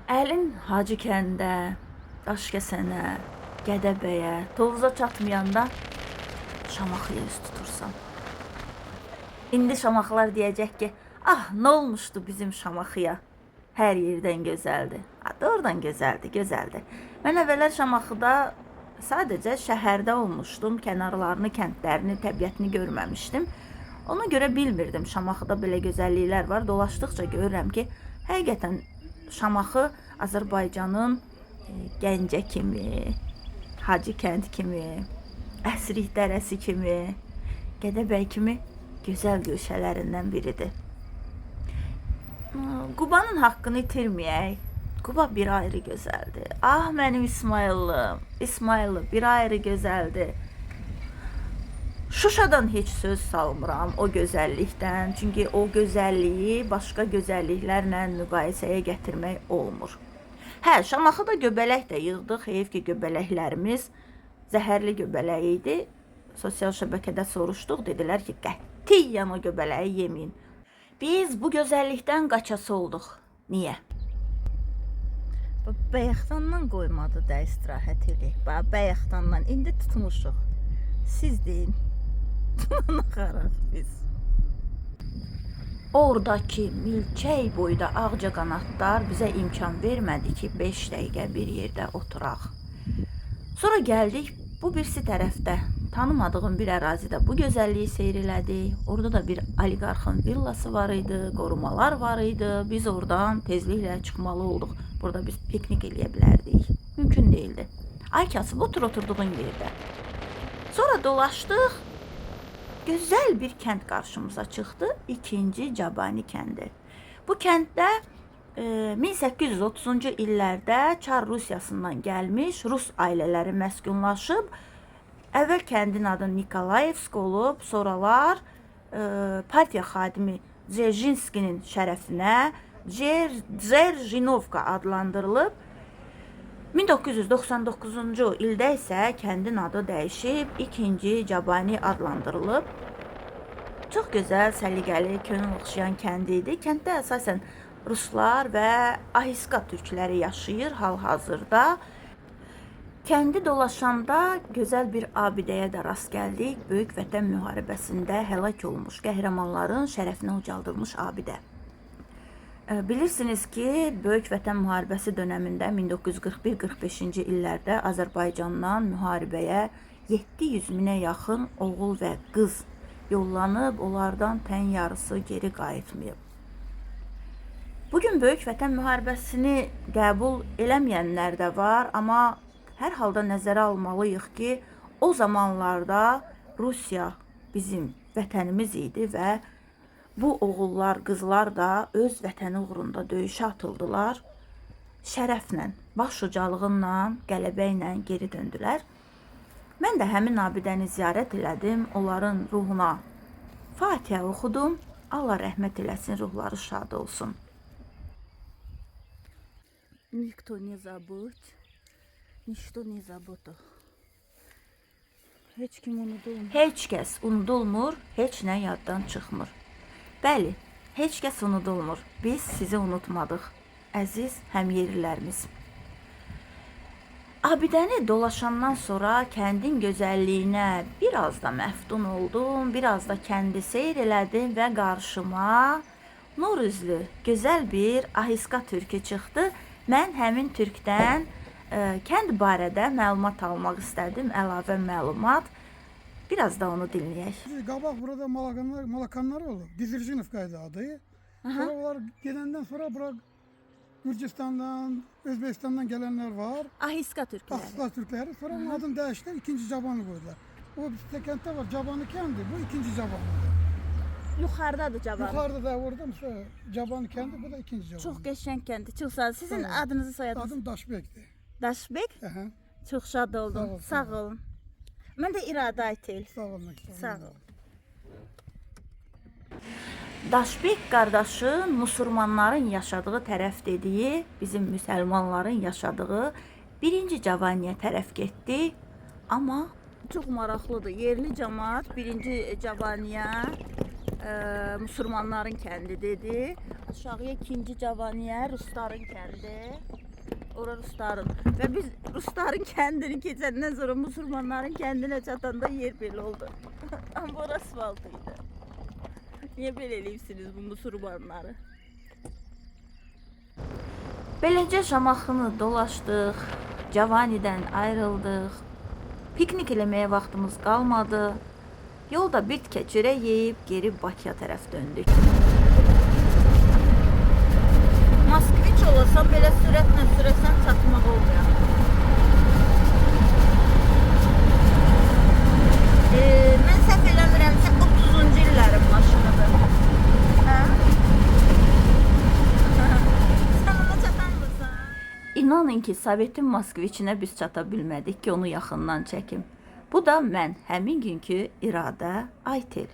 Əlin Hacı kəndə, Daşkəsənə, Gədəbəyə, Tovuza çatmayanda Şamaxıya üz tutursan. İndi Şamaxılar deyəcək ki, ah nə olmuşdu bizim Şamaxıya? Hər yerdən gözəldir. Ha, doğrudan gözəldir, gözəldir. Mən əvvəllər Şamaxıda sadəcə şəhərdə olmuşdum. Kənarlarını, kəndlərini, təbiətini görməmişdim. Ona görə bilmirdim Şamaxıda belə gözəlliklər var. Dolaşdıqca görürəm ki, həqiqətən Şamaxı Azərbaycanın Gəncə kimi, Hacıkənd kimi, Əsrik dərəsi kimi, Gədəbəy kimi gözəl güşələrindən biridir. Qubanın haqqını itirməyək. Quba bir ayrı gözəldir. Ah mənim İsmaillım, İsmaillım bir ayrı gözəldir. Şuşadan heç söz salmıram o gözəllikdən. Çünki o gözəlliyi başqa gözəlliklərlə müqayisəyə gətirmək olmur. Hə, Şamaxıda göbələk də yığdıq. Heyf ki, göbələklərimiz zəhərli göbələk idi. Sosial şəbəkədə soruşduq. Dedilər ki, qətiyyən o göbələyi yeməyin. Biz bu gözəllikdən qaçası olduq. Niyə? Bəyəxtandan qoymadı da istirahət eləyək. Bəyəxtandan indi tutmuşuq. Siz deyin. Naxaraq biz. Oradakı milçək boyda ağca qanadlar bizə imkan vermədi ki, 5 dəqiqə bir yerdə oturaq. Sonra gəldik bu birisi tərəfdə. Tanımadığım bir ərazidə bu gözəlliyi seyr elədik. Orada da bir oliqarxın villası var idi, qorumalar var idi. Biz oradan tezliklə çıxmalı olduq. Burada biz piknik eləyə bilərdik. Mümkün değildi. Ay kasıb oturduğun yerdə. Sonra dolaşdıq. Gözəl bir kənd qarşımıza çıxdı. 2-ci Cabani kəndi. Bu kənddə 1830-cu illərdə Çar Rusiyasından gəlmiş Rus ailələri məskunlaşıb. Əvvəl kəndin adı Nikolayevsk olub, sonralar partiya xadimi Dzerjinskinin şərəfinə Dzerjinovka adlandırılıb. 1999-cu ildə isə kəndin adı dəyişib 2-ci Cabani adlandırılıb. Çox gözəl, səliqəli, könül oxşayan kənd idi. Kənddə əsasən Ruslar və Ahiska türkləri yaşayır hal-hazırda. Kəndi dolaşanda gözəl bir abidəyə də rast gəldik. Böyük Vətən müharibəsində həlak olmuş qəhrəmanların şərəfinə ucaldılmış abidə. Bilirsiniz ki, Böyük Vətən müharibəsi dönəmində 1941-45-ci illərdə Azərbaycandan müharibəyə 700 minə yaxın oğul və qız yollanıb, onlardan tən yarısı geri qayıtmayıb. Bugün Böyük Vətən müharibəsini qəbul eləməyənlər də var, amma hər halda nəzərə almalıyıq ki, o zamanlarda Rusiya bizim vətənimiz idi və bu oğullar, qızlar da öz vətəni uğrunda döyüşə atıldılar. Şərəflə, baş ucalığınla, qələbə ilə geri döndülər. Mən də həmin abidəni ziyarət elədim, onların ruhuna Fatihə oxudum. Allah rəhmət eləsin, ruhları şad olsun. Никто не забудь, nişto ne zabutu. Heç kim unudulmur. Heç kəs unudulmur, heç nə yaddan çıxmır. Bəli, heç kəs unudulmur. Biz sizi unutmadıq, əziz həmyerlilərimiz. Abidəni dolaşandan sonra kəndin gözəlliyinə biraz da məftun oldum, biraz da kəndi seyr elədim və qarşıma nur üzlü, gözəl bir Ahiska türkü çıxdı. Mən həmin türkdən kənd barədə məlumat almaq istədim, əlavə məlumat. Biraz da onu dinləyək. Qabaq burada Malakanlar oldu. Dizirjinovkaydı adı. Sonra onlar gedəndən sonra bura Gürcistandan, Özbekistandan gelenler var. Ahiska türkləri. Ahiska Türkleri. Sonra onun adını değiştirdiler, 2. Cabani koydular. O bir kentte var, Cabani kendi, bu 2. Cabani. Yuxarıdadır Cabani. Yukarıda da orada mesela Cabani kendi, bu da 2. Cabani. Çox qəşəng kəndi. Çox sağ olun. Sizin adınızı soyadınız? Adım Daşbek'ti. Daşbek. Aha. Çox şad oldum. Sağ olun. Mən də İradə Aytel. Sağ olun. Sağ olun. Daşbek qardaşın musulmanların yaşadığı tərəf dediyi, bizim müsəlmanların yaşadığı 1-ci Cabaniyə tərəf getdi. Amma çox maraqlıdır. Yerli cəmaət 1-ci Cabaniyə Müslümanların kəndi dedi. Aşağıya 2-ci Cavaniyə Rusların kəndi. Ora Rusların. Və biz Rusların kəndini keçəndən sonra Müslümanların kəndinə çatanda yer belə oldu. Amma ora asfalt idi. Niyə belə eləyirsiniz bu Müslümanları? Beləcə Şamaxını dolaşdıq, Cavanidən ayrıldıq. Piknik eləməyə vaxtımız qalmadı. Yolda bir tikə çörək yeyib geri Bakıya tərəf döndük. Moskviç olasan belə sürətlə sürəsən çatmaq olmuyor. Mən səhv eləmirəmsə 30-cu illərin maşınıdır. Hə? Sən ona çatanmırsan? İnanın ki, Sovetin Moskviçinə biz çata bilmədik ki, onu yaxından çəkim. Bu da mən, həmin günkü İradə Aytel.